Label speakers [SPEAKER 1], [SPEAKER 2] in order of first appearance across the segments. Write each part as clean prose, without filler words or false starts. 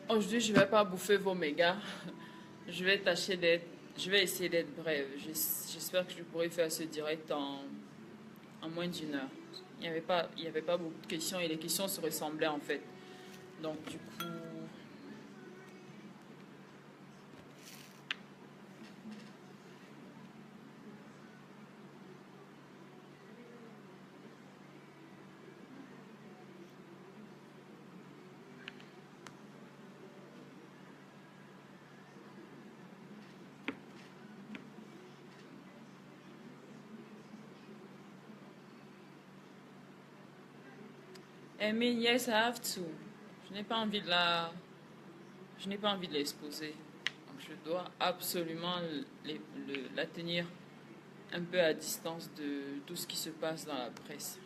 [SPEAKER 1] Aujourd'hui, je vais pas bouffer vos mégas. Je vais tâcher d'être. Je vais essayer d'être brève. J'espère que je pourrai faire ce direct en moins d'une heure. Il y avait pas beaucoup de questions et les questions se ressemblaient en fait. Donc, du coup. I mean, yes, I have to. Je n'ai pas envie de la. Je n'ai pas envie de l'exposer. Donc, je dois absolument la tenir un peu à distance de tout ce qui se passe dans la presse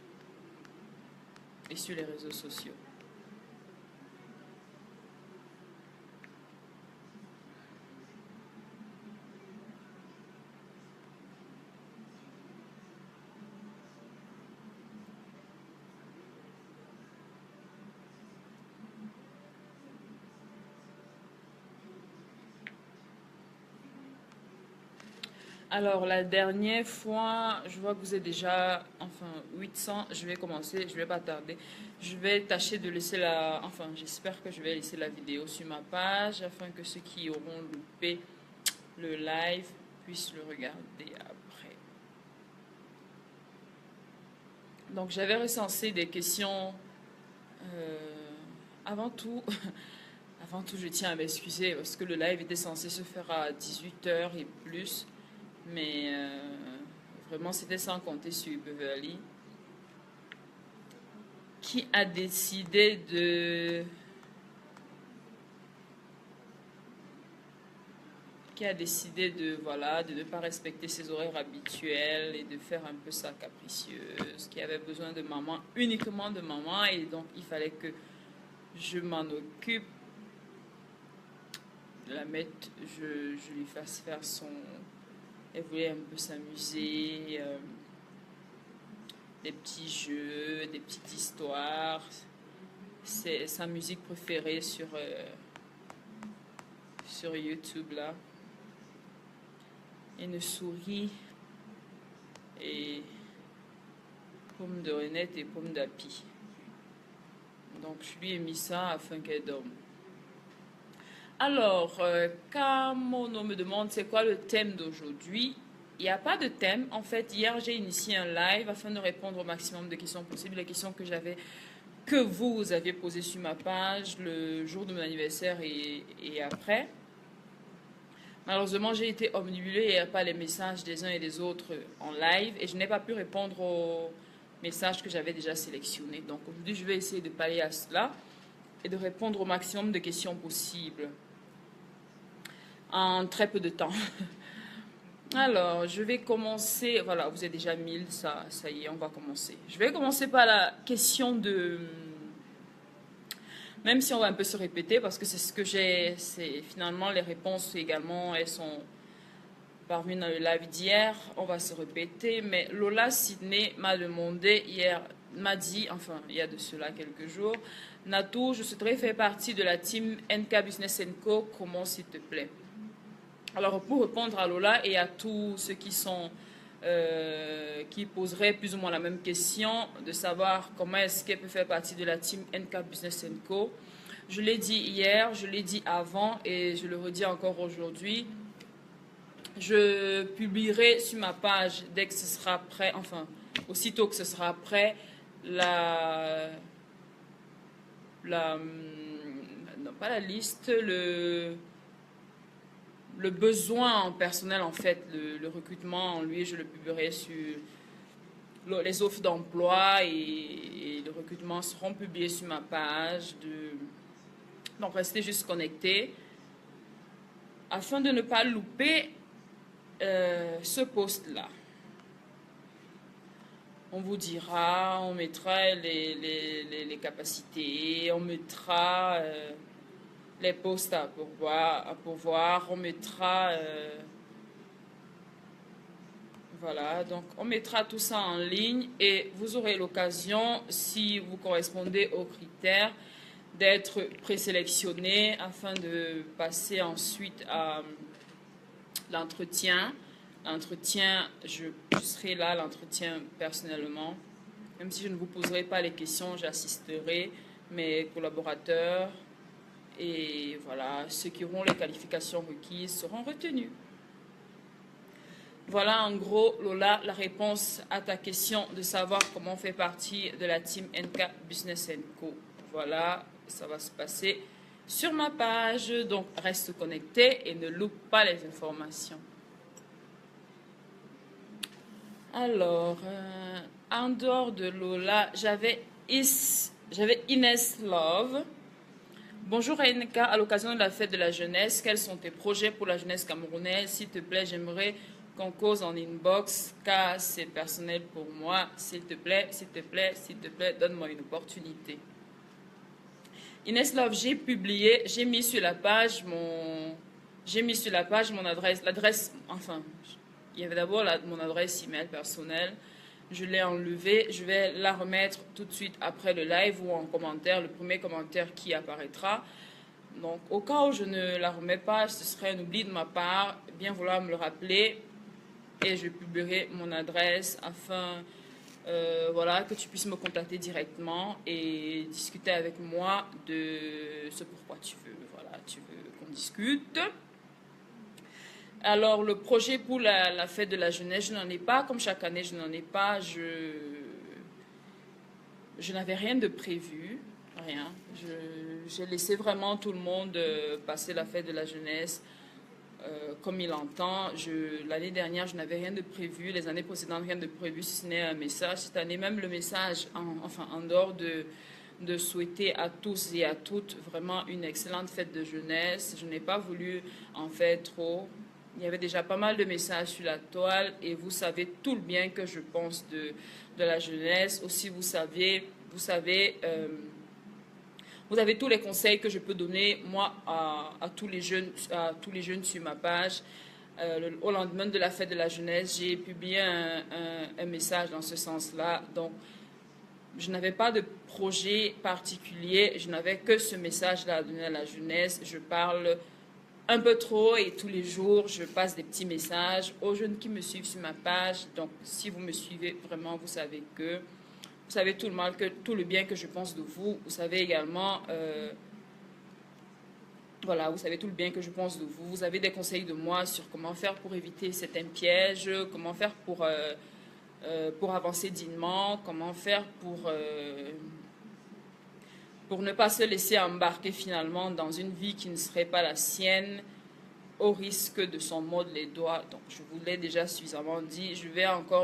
[SPEAKER 1] et sur les réseaux sociaux. Alors, la dernière fois, je vois que vous êtes déjà, enfin, 800. Je vais commencer, je vais pas tarder. Je vais tâcher de laisser enfin, j'espère que je vais laisser la vidéo sur ma page afin que ceux qui auront loupé le live puissent le regarder après. Donc, j'avais recensé des questions. euh, avant tout, avant tout, je tiens à m'excuser parce que le live était censé se faire à 18 h et plus. Mais vraiment, c'était sans compter sur Beverly, qui a décidé voilà, de ne pas respecter ses horaires habituels et de faire un peu sa capricieuse, qui avait besoin de maman, uniquement de maman, et donc il fallait que je m'en occupe, de la mettre, je lui fasse faire son... Elle voulait un peu s'amuser, des petits jeux, des petites histoires. C'est sa musique préférée sur YouTube là. Une souris et pomme de renette et pomme d'api. Donc je lui ai mis ça afin qu'elle dorme. Alors, Kamono me demande c'est quoi le thème d'aujourd'hui. Il n'y a pas de thème. En fait, hier j'ai initié un live afin de répondre au maximum de questions possibles. Les questions que vous aviez posées sur ma page le jour de mon anniversaire et après. Malheureusement, j'ai été omnibulée, il n'y a pas les messages des uns et des autres en live et je n'ai pas pu répondre aux messages que j'avais déjà sélectionnés. Donc aujourd'hui, je vais essayer de pallier à cela et de répondre au maximum de questions possibles en très peu de temps. Alors, je vais commencer. Voilà, vous êtes déjà 1000, ça y est, on va commencer. Je vais commencer par la question de... Même si on va un peu se répéter, parce que c'est ce que j'ai... C'est finalement les réponses également, elles sont parvenues dans le live d'hier. On va se répéter, mais Lola Sydney m'a demandé hier, m'a dit, enfin, il y a de cela quelques jours, Natou, je souhaiterais faire partie de la team NK Business Co. Comment, s'il te plaît? Alors, pour répondre à Lola et à tous ceux qui poseraient plus ou moins la même question, de savoir comment est-ce qu'elle peut faire partie de la team NK Business Co. Je l'ai dit hier, je l'ai dit avant et je le redis encore aujourd'hui. Je publierai sur ma page dès que ce sera prêt, enfin, aussitôt que ce sera prêt, non, pas la liste, le besoin en personnel, en fait, le recrutement en lui, je le publierai sur les offres d'emploi et le recrutement seront publiés sur ma page. Donc, restez juste connectés afin de ne pas louper ce post-là. On vous dira, on mettra les capacités, on mettra les postes à pourvoir, on mettra... voilà, donc on mettra tout ça en ligne et vous aurez l'occasion, si vous correspondez aux critères, d'être présélectionné afin de passer ensuite à l'entretien. L'entretien, je serai là, l'entretien personnellement. Même si je ne vous poserai pas les questions, j'assisterai. Mes collaborateurs et voilà, ceux qui auront les qualifications requises seront retenus. Voilà en gros, Lola, la réponse à ta question de savoir comment on fait partie de la team NK Business Co. Voilà, ça va se passer sur ma page, donc reste connecté et ne loupe pas les informations. Alors, en dehors de Lola, j'avais Inès Love. Bonjour NK, à l'occasion de la fête de la jeunesse, quels sont tes projets pour la jeunesse camerounaise? S'il te plaît, j'aimerais qu'on cause en inbox, car c'est personnel pour moi. S'il te plaît, s'il te plaît, s'il te plaît, donne-moi une opportunité. Inès Love, j'ai publié, j'ai mis sur la page mon adresse, enfin, il y avait d'abord mon adresse email personnelle. Je l'ai enlevée, je vais la remettre tout de suite après le live ou en commentaire, le premier commentaire qui apparaîtra. Donc, au cas où je ne la remets pas, ce serait un oubli de ma part, bien vouloir me le rappeler et je publierai mon adresse afin voilà, que tu puisses me contacter directement et discuter avec moi de ce pourquoi tu veux. Voilà, tu veux qu'on discute. Alors, le projet pour la fête de la jeunesse, je n'en ai pas. Comme chaque année, je n'en ai pas. Je n'avais rien de prévu. Rien. J'ai laissé vraiment tout le monde passer la fête de la jeunesse comme il entend. L'année dernière, je n'avais rien de prévu. Les années précédentes, rien de prévu, si ce n'est un message. Cette année, même le message, en dehors de souhaiter à tous et à toutes vraiment une excellente fête de jeunesse. Je n'ai pas voulu en faire trop. Il y avait déjà pas mal de messages sur la toile et vous savez tout le bien que je pense de la jeunesse. Aussi, vous savez, vous avez tous les conseils que je peux donner, moi, à tous les jeunes sur ma page. Au lendemain de la fête de la jeunesse, j'ai publié un message dans ce sens-là. Donc, je n'avais pas de projet particulier, je n'avais que ce message-là à donner à la jeunesse. Je parle un peu trop et tous les jours, je passe des petits messages aux jeunes qui me suivent sur ma page. Donc, si vous me suivez vraiment, vous savez tout le bien que je pense de vous. Vous savez également, voilà, vous savez tout le bien que je pense de vous. Vous avez des conseils de moi sur comment faire pour éviter certains pièges, comment faire pour avancer dignement, comment faire pour ne pas se laisser embarquer finalement dans une vie qui ne serait pas la sienne, au risque de s'en mordre les doigts. Donc, je vous l'ai déjà suffisamment dit.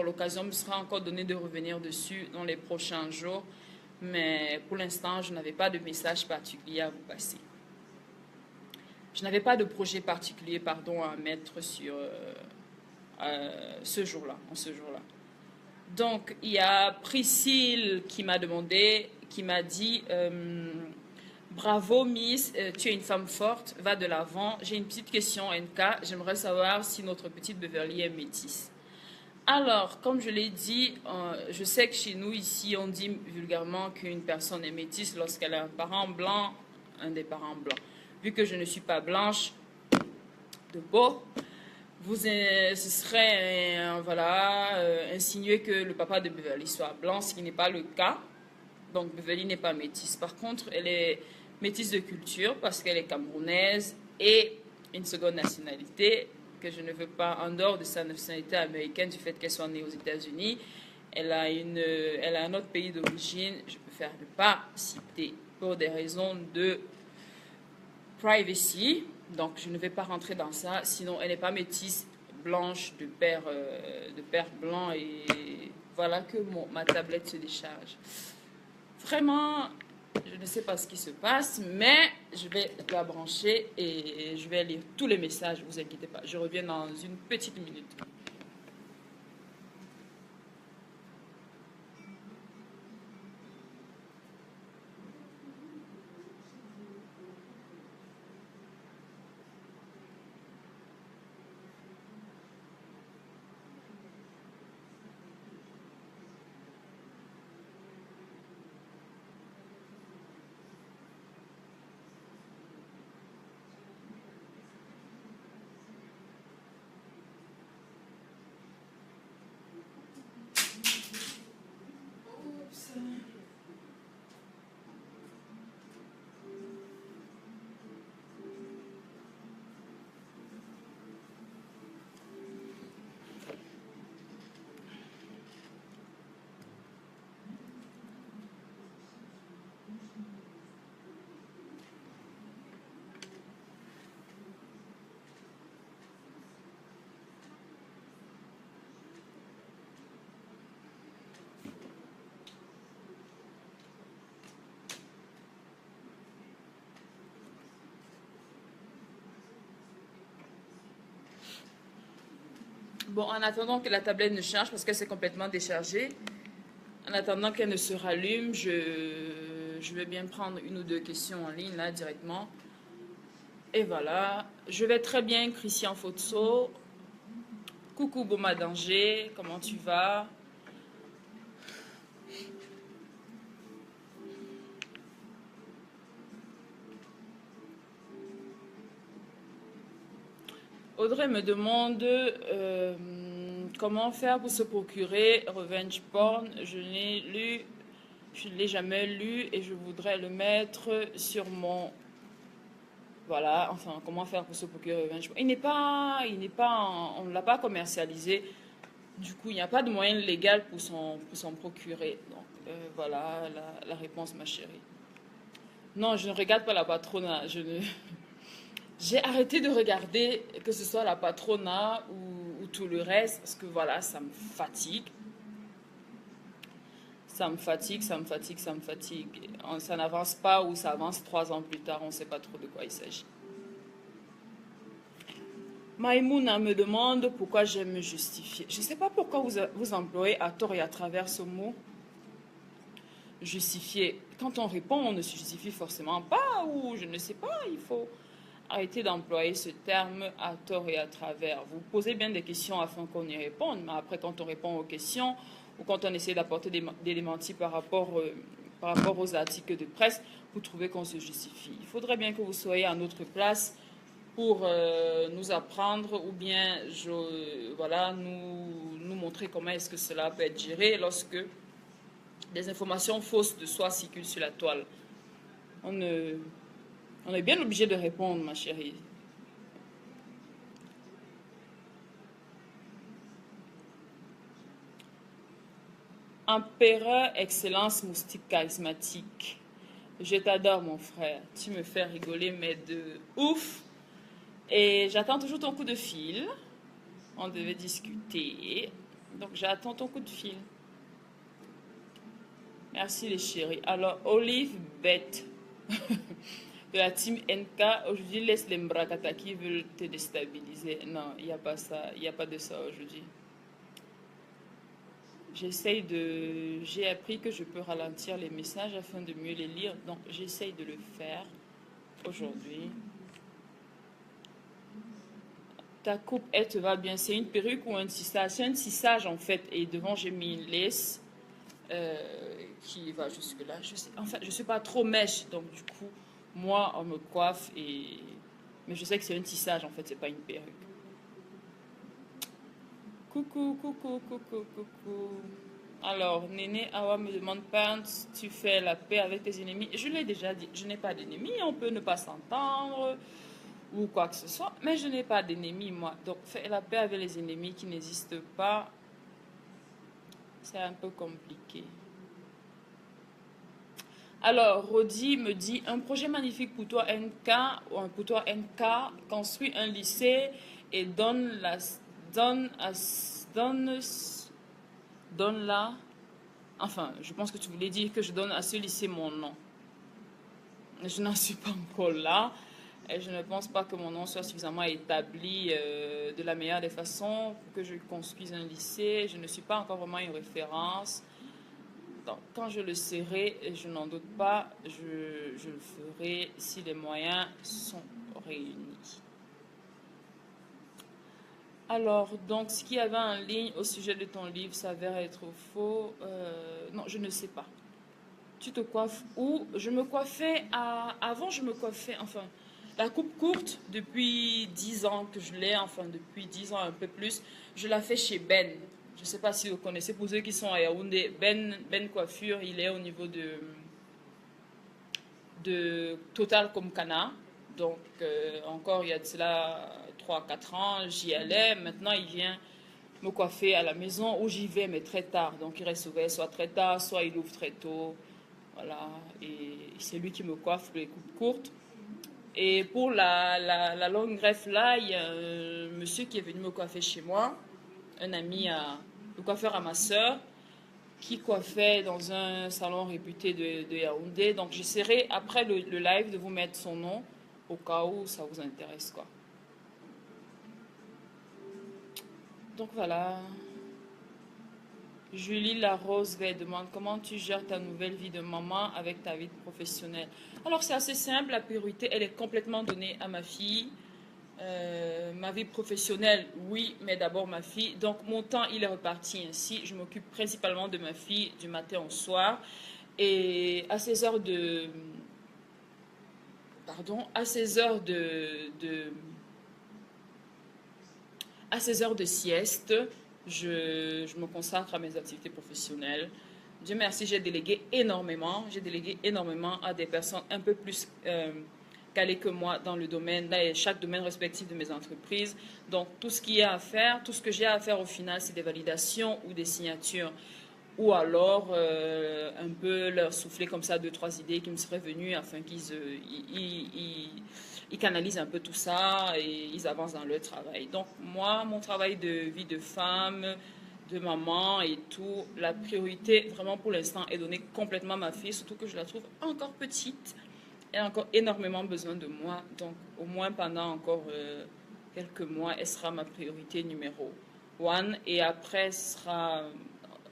[SPEAKER 1] L'occasion me sera encore donnée de revenir dessus dans les prochains jours. Mais pour l'instant, je n'avais pas de message particulier à vous passer. Je n'avais pas de projet particulier, pardon, à mettre sur ce jour-là, en ce jour-là. Donc, il y a Priscille qui m'a dit bravo Miss, tu es une femme forte, va de l'avant. J'ai une petite question NK, j'aimerais savoir si notre petite Beverly est métisse. Alors, comme je l'ai dit, je sais que chez nous ici, on dit vulgairement qu'une personne est métisse lorsqu'elle a un parent blanc, un des parents blancs. Vu que je ne suis pas blanche de peau, ce serait insinuer que le papa de Beverly soit blanc, ce qui n'est pas le cas. Donc Beverly n'est pas métisse. Par contre, elle est métisse de culture parce qu'elle est camerounaise et une seconde nationalité que je ne veux pas, en dehors de sa nationalité américaine, du fait qu'elle soit née aux États-Unis. Elle a un autre pays d'origine, je préfère ne pas citer pour des raisons de privacy. Donc je ne vais pas rentrer dans ça. Sinon, elle n'est pas métisse, blanche, de père blanc. Et voilà que ma tablette se décharge. Vraiment, je ne sais pas ce qui se passe, mais je vais la brancher et je vais lire tous les messages, ne vous inquiétez pas. Je reviens dans une petite minute. Bon, en attendant que la tablette ne charge, parce qu'elle s'est complètement déchargée, en attendant qu'elle ne se rallume, je vais bien prendre une ou deux questions en ligne, là, directement. Et voilà. Je vais très bien, Christian Fotso. Coucou, Boma Danger. Comment tu vas? Audrey me demande comment faire pour se procurer Revenge Porn. Je ne l'ai jamais lu et je voudrais le mettre sur mon... Voilà, enfin, comment faire pour se procurer Revenge Porn. On ne l'a pas commercialisé. Du coup, il n'y a pas de moyen légal pour s'en procurer. Donc, voilà la réponse, ma chérie. Non, je ne regarde pas la Patrona. J'ai arrêté de regarder, que ce soit la Patrona ou tout le reste, parce que voilà, ça me fatigue. Ça me fatigue. Ça n'avance pas ou ça avance 3 ans plus tard, on ne sait pas trop de quoi il s'agit. Maïmouna me demande pourquoi j'aime me justifier. Je ne sais pas pourquoi vous employez à tort et à travers ce mot justifier. Quand on répond, on ne se justifie forcément pas, ou je ne sais pas, il faut arrêter d'employer ce terme à tort et à travers. Vous posez bien des questions afin qu'on y réponde, mais après, quand on répond aux questions, ou quand on essaie d'apporter des démentis par rapport aux articles de presse, vous trouvez qu'on se justifie. Il faudrait bien que vous soyez à notre place pour nous apprendre ou bien voilà, nous montrer comment est-ce que cela peut être géré lorsque des informations fausses de soi circulent sur la toile. On est bien obligé de répondre, ma chérie. Empereur, excellence, moustique charismatique. Je t'adore, mon frère. Tu me fais rigoler, mais de ouf. Et j'attends toujours ton coup de fil. On devait discuter. Donc, j'attends ton coup de fil. Merci, les chéris. Alors, Olive Bête de la team NK, aujourd'hui, laisse les Mbrakata qui veulent te déstabiliser. Non, il n'y a pas ça. Il n'y a pas de ça aujourd'hui. J'ai appris que je peux ralentir les messages afin de mieux les lire. Donc, j'essaye de le faire aujourd'hui. Ta coupe, elle te va bien. C'est une perruque ou un tissage? C'est un tissage, en fait. Et devant, j'ai mis une lace qui va jusque-là. En fait, je ne suis pas trop mèche. Donc, du coup, moi, on me coiffe. Mais je sais que c'est un tissage, en fait. C'est pas une perruque. Coucou. Alors, Néné Awa me demande, Pants, tu fais la paix avec tes ennemis? Je l'ai déjà dit, je n'ai pas d'ennemis, on peut ne pas s'entendre ou quoi que ce soit, mais je n'ai pas d'ennemis, moi. Donc, faire la paix avec les ennemis qui n'existent pas, c'est un peu compliqué. Alors, Rodi me dit, un projet magnifique pour toi NK, construit un lycée et donne là. Enfin, je pense que tu voulais dire que je donne à ce lycée mon nom. Je n'en suis pas encore là. Et je ne pense pas que mon nom soit suffisamment établi de la meilleure des façons pour que je construise un lycée. Je ne suis pas encore vraiment une référence. Donc, quand je le serai, et je n'en doute pas, je le ferai si les moyens sont réunis. Alors, donc, ce qu'il y avait en ligne au sujet de ton livre s'avère être faux. Non, je ne sais pas. Tu te coiffes où? Je me coiffais avant, je me coiffais, enfin, la coupe courte, depuis 10 ans que je l'ai, enfin, depuis 10 ans, un peu plus, je la fais chez Ben. Je ne sais pas si vous connaissez, pour ceux qui sont à Yaoundé, Ben Coiffure, il est au niveau de Total Komkana. Donc, encore il y a de cela 3-4 ans, j'y allais. Maintenant, il vient me coiffer à la maison où j'y vais, mais très tard. Donc, il reste ouvert soit très tard, soit il ouvre très tôt. Voilà. Et c'est lui qui me coiffe pour les coupes courtes. Et pour la longue greffe, là, il y a un monsieur qui est venu me coiffer chez moi, un ami, le coiffeur à ma soeur, qui coiffait dans un salon réputé de Yaoundé. Donc, j'essaierai, après le live, de vous mettre son nom, au cas où ça vous intéresse, quoi. Donc voilà. Julie Larose demande comment tu gères ta nouvelle vie de maman avec ta vie professionnelle. Alors c'est assez simple, la priorité elle est complètement donnée à ma fille. Ma vie professionnelle, oui, mais d'abord ma fille. Donc mon temps il est reparti ainsi. Je m'occupe principalement de ma fille du matin au soir. Et à ces heures de... Pardon, à ces heures à ces heures de sieste, je me consacre à mes activités professionnelles. Dieu merci, j'ai délégué énormément. J'ai délégué énormément à des personnes un peu plus calées que moi dans le domaine, là, chaque domaine respectif de mes entreprises. Donc, tout ce qu'il y a à faire, tout ce que j'ai à faire au final, c'est des validations ou des signatures. Ou alors, un peu leur souffler comme ça deux, trois idées qui me seraient venues afin qu'ils ils canalisent un peu tout ça et ils avancent dans leur travail. Donc moi, mon travail de vie de femme, de maman et tout, la priorité vraiment pour l'instant est donnée complètement à ma fille, surtout que je la trouve encore petite. Elle a encore énormément besoin de moi. Donc au moins pendant encore quelques mois, elle sera ma priorité numéro one. Et après, sera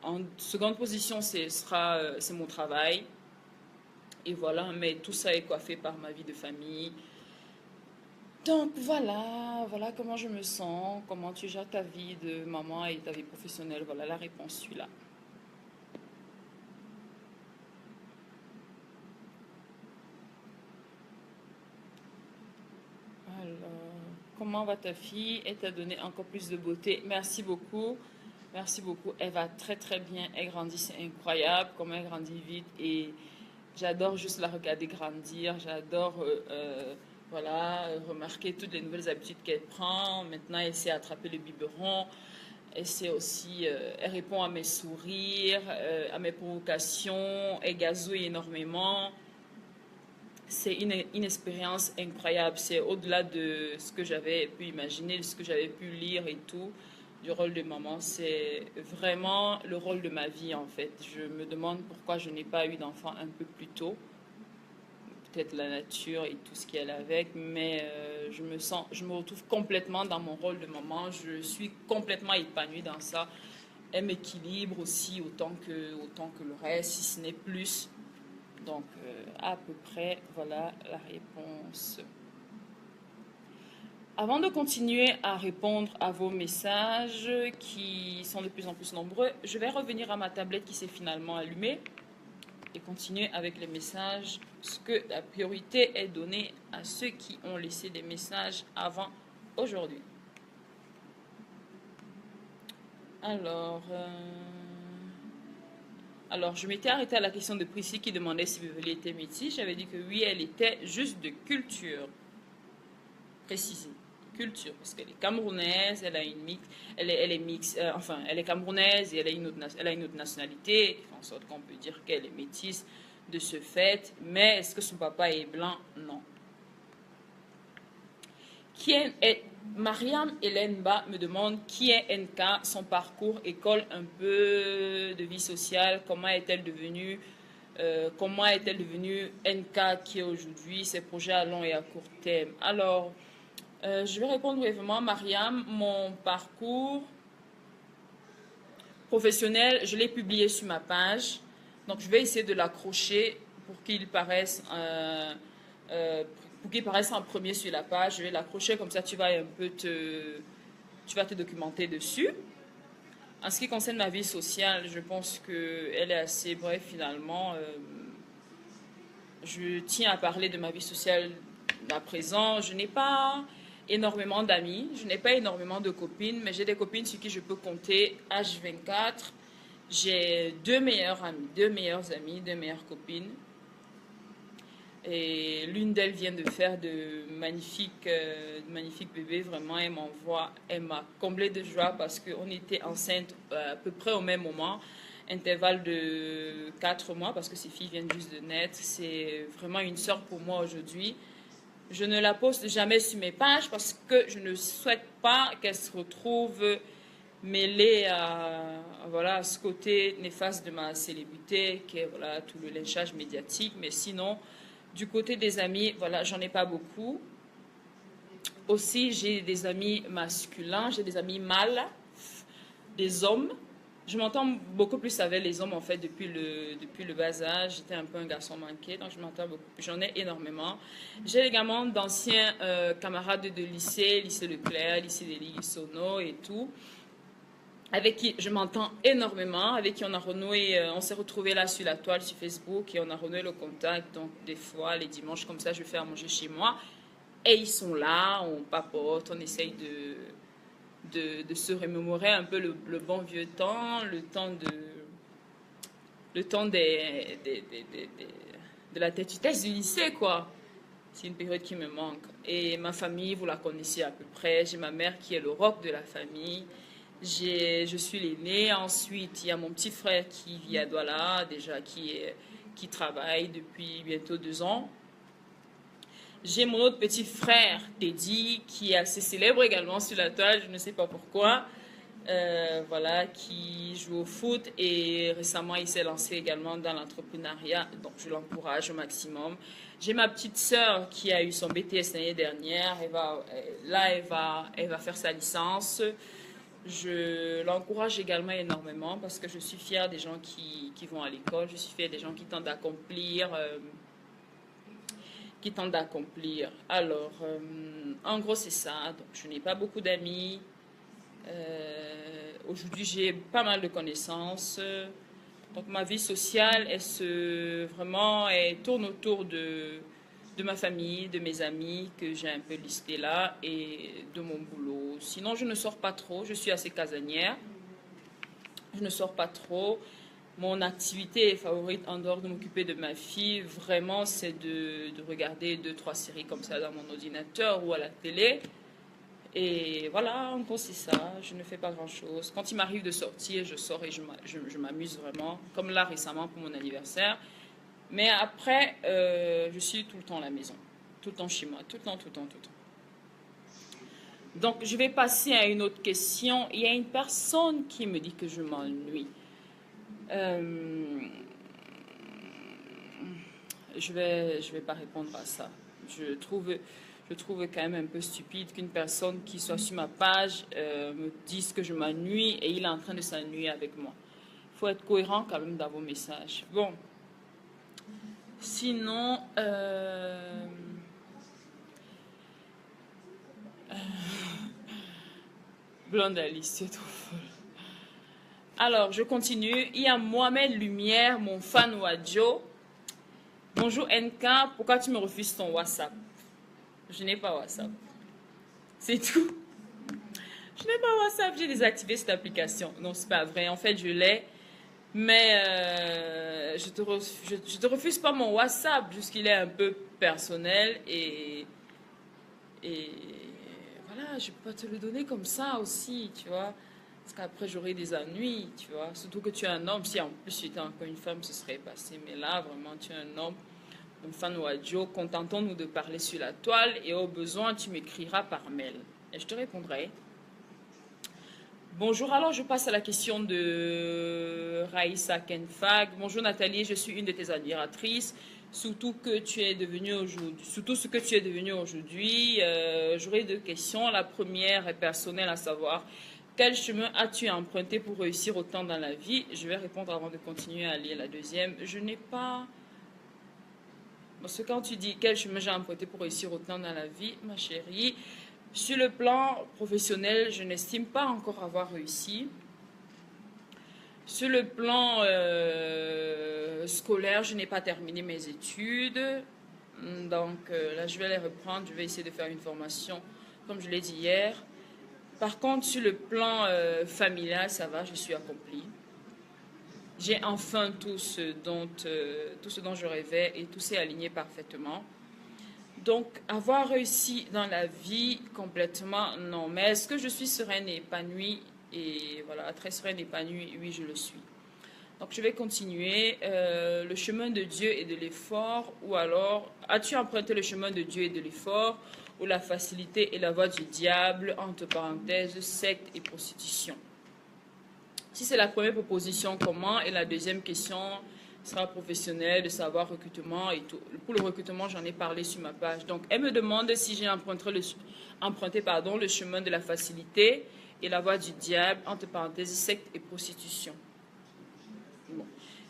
[SPEAKER 1] en seconde position, c'est mon travail. Et voilà, mais tout ça est coiffé par ma vie de famille. Donc voilà comment je me sens, comment tu gères ta vie de maman et ta vie professionnelle. Voilà la réponse, celui-là. Alors, comment va ta fille? Elle t'a donné encore plus de beauté. Merci beaucoup. Merci beaucoup. Elle va très très bien. Elle grandit, c'est incroyable comment elle grandit vite. Et j'adore juste la regarder grandir. J'adore voilà, remarquer toutes les nouvelles habitudes qu'elle prend. Maintenant, elle sait attraper le biberon. Elle sait aussi, elle répond à mes sourires, à mes provocations. Elle gazouille énormément. C'est une expérience incroyable. C'est au-delà de ce que j'avais pu imaginer, de ce que j'avais pu lire et tout, du rôle de maman. C'est vraiment le rôle de ma vie, en fait. Je me demande pourquoi je n'ai pas eu d'enfant un peu plus tôt. Peut-être la nature et tout ce qui est avec, mais je me retrouve complètement dans mon rôle de maman. Je suis complètement épanouie dans ça. Elle m'équilibre aussi autant que le reste, si ce n'est plus. Donc, à peu près, voilà la réponse. Avant de continuer à répondre à vos messages qui sont de plus en plus nombreux, je vais revenir à ma tablette qui s'est finalement allumée et continuer avec les messages, parce que la priorité est donnée à ceux qui ont laissé des messages avant aujourd'hui. Alors, je m'étais arrêtée à la question de Prissy qui demandait si Beverly était métisse. J'avais dit que oui, elle était juste de culture. Précisée. Culture. Parce qu'elle est camerounaise, elle a une mix, elle est mix, enfin, elle est camerounaise et elle a une autre nationalité. En sorte qu'on peut dire qu'elle est métisse de ce fait. Mais est-ce que son papa est blanc? Non. Mariam Hélène-Ba me demande qui est NK, son parcours, école, un peu de vie sociale, comment est-elle devenue NK qui est aujourd'hui, ses projets à long et à court terme. Alors, je vais répondre brièvement. Mariam, mon parcours professionnel, je l'ai publié sur ma page. Donc, je vais essayer de l'accrocher pour qu'il paraisse en premier sur la page. Je vais l'accrocher comme ça, tu vas te documenter dessus. En ce qui concerne ma vie sociale, je pense qu'elle est assez brève finalement. Je tiens à parler de ma vie sociale à présent. Je n'ai pas énormément d'amis, je n'ai pas énormément de copines, mais j'ai des copines sur qui je peux compter H24. J'ai deux meilleures amies, deux meilleures copines. Et l'une d'elles vient de faire de magnifiques bébés. Vraiment, elle m'a comblée de joie parce qu'on était enceinte à peu près au même moment. Intervalle de 4 mois parce que ces filles viennent juste de naître. C'est vraiment une sœur pour moi aujourd'hui. Je ne la poste jamais sur mes pages parce que je ne souhaite pas qu'elle se retrouve mêlée à ce côté néfaste de ma célébrité, qui est tout le lynchage médiatique. Mais sinon, du côté des amis, j'en ai pas beaucoup. Aussi, j'ai des amis masculins, j'ai des amis mâles, des hommes. Je m'entends beaucoup plus avec les hommes en fait depuis le bas âge. J'étais un peu un garçon manqué, donc je m'entends beaucoup plus. J'en ai énormément. J'ai également d'anciens camarades de lycée, lycée Leclerc, lycée d'Élie Sono et tout, avec qui je m'entends énormément, avec qui on a renoué, on s'est retrouvés là sur la toile sur Facebook et on a renoué le contact. Donc des fois, les dimanches comme ça, je vais faire manger chez moi et ils sont là, on papote, on essaye de se remémorer un peu le bon vieux temps, le temps de la tête du lycée, quoi. C'est une période qui me manque. Et ma famille, vous la connaissez à peu près. J'ai ma mère qui est le roc de la famille. Je suis l'aîné. Ensuite, il y a mon petit frère qui vit à Douala, déjà qui travaille depuis bientôt 2 ans. J'ai mon autre petit frère, Teddy, qui est assez célèbre également sur la toile, je ne sais pas pourquoi. Voilà, qui joue au foot et récemment il s'est lancé également dans l'entrepreneuriat, donc je l'encourage au maximum. J'ai ma petite sœur qui a eu son BTS l'année dernière, elle va faire sa licence. Je l'encourage également énormément parce que je suis fière des gens qui vont à l'école, je suis fière des gens qui tentent d'accomplir. Alors, en gros, c'est ça. Donc, je n'ai pas beaucoup d'amis. Aujourd'hui, j'ai pas mal de connaissances. Donc, ma vie sociale, elle tourne autour de ma famille, de mes amis que j'ai un peu listés là et de mon boulot. Sinon, je ne sors pas trop. Je suis assez casanière. Je ne sors pas trop. Mon activité favorite en dehors de m'occuper de ma fille, vraiment, c'est de regarder 2-3 séries comme ça dans mon ordinateur ou à la télé. Et voilà, en gros, c'est ça. Je ne fais pas grand-chose. Quand il m'arrive de sortir, je sors et je m'amuse vraiment, comme là récemment pour mon anniversaire. Mais après, je suis tout le temps à la maison, tout le temps chez moi, tout le temps, tout le temps, tout le temps. Donc, je vais passer à une autre question. Il y a une personne qui me dit que je m'ennuie. Je vais pas répondre à ça. Je trouve quand même un peu stupide qu'une personne qui soit sur ma page me dise que je m'ennuie et il est en train de s'ennuyer avec moi. Il faut être cohérent quand même dans vos messages. Bon. Sinon, Blonde Alice, c'est trop folle. Alors, je continue. Il y a Mohamed Lumière, mon fan Wadjo. Bonjour NK, pourquoi tu me refuses ton WhatsApp? Je n'ai pas WhatsApp. C'est tout. Je n'ai pas WhatsApp, j'ai désactivé cette application. Non, c'est pas vrai. En fait, je l'ai. Mais je te refuse pas mon WhatsApp, juste qu'il est un peu personnel et voilà, je peux pas te le donner comme ça aussi, tu vois. Parce qu'après, j'aurai des ennuis, tu vois. Surtout que tu es un homme. Si en plus tu étais encore une femme, ce serait passé. Mais là, vraiment, tu es un homme. Un fan Wadjo, contentons-nous de parler sur la toile et au besoin, tu m'écriras par mail. Et je te répondrai. Bonjour, alors je passe à la question de Raïssa Kenfag. Bonjour Nathalie, je suis une de tes admiratrices. Surtout ce que tu es devenu aujourd'hui. J'aurai 2 questions. La première est personnelle, à savoir quel chemin as-tu emprunté pour réussir autant dans la vie? Je vais répondre avant de continuer à lire la deuxième. Je n'ai pas... Parce que quand tu dis quel chemin j'ai emprunté pour réussir autant dans la vie, ma chérie, sur le plan professionnel, je n'estime pas encore avoir réussi. Sur le plan scolaire, je n'ai pas terminé mes études. Donc là, je vais les reprendre. Je vais essayer de faire une formation, comme je l'ai dit hier. Par contre, sur le plan familial, ça va, je suis accomplie. J'ai enfin tout ce dont je rêvais et tout s'est aligné parfaitement. Donc, avoir réussi dans la vie complètement, non. Mais est-ce que je suis sereine et épanouie? Et voilà, très sereine et épanouie, oui, je le suis. Donc, je vais continuer. Le chemin de Dieu et de l'effort, ou alors, as-tu emprunté le chemin de Dieu et de l'effort, ou la facilité et la voie du diable, entre parenthèses, secte et prostitution? Si c'est la première proposition, comment? Et la deuxième question sera professionnelle, de savoir recrutement et tout. Pour le recrutement, j'en ai parlé sur ma page. Donc, elle me demande si j'ai emprunté le chemin de la facilité et la voie du diable, entre parenthèses, secte et prostitution. Bon.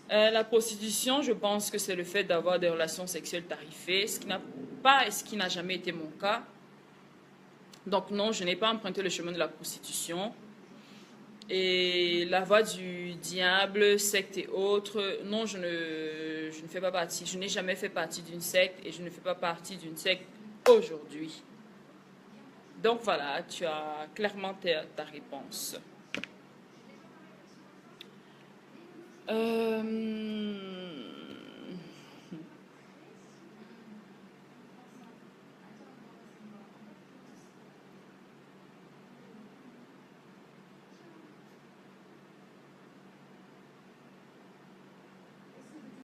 [SPEAKER 1] La prostitution, je pense que c'est le fait d'avoir des relations sexuelles tarifées, ce qui n'a pas et ce qui n'a jamais été mon cas. Donc non, je n'ai pas emprunté le chemin de la prostitution. Et la voie du diable, secte et autres, non, je ne fais pas partie. Je n'ai jamais fait partie d'une secte et je ne fais pas partie d'une secte aujourd'hui. Donc voilà, tu as clairement ta réponse.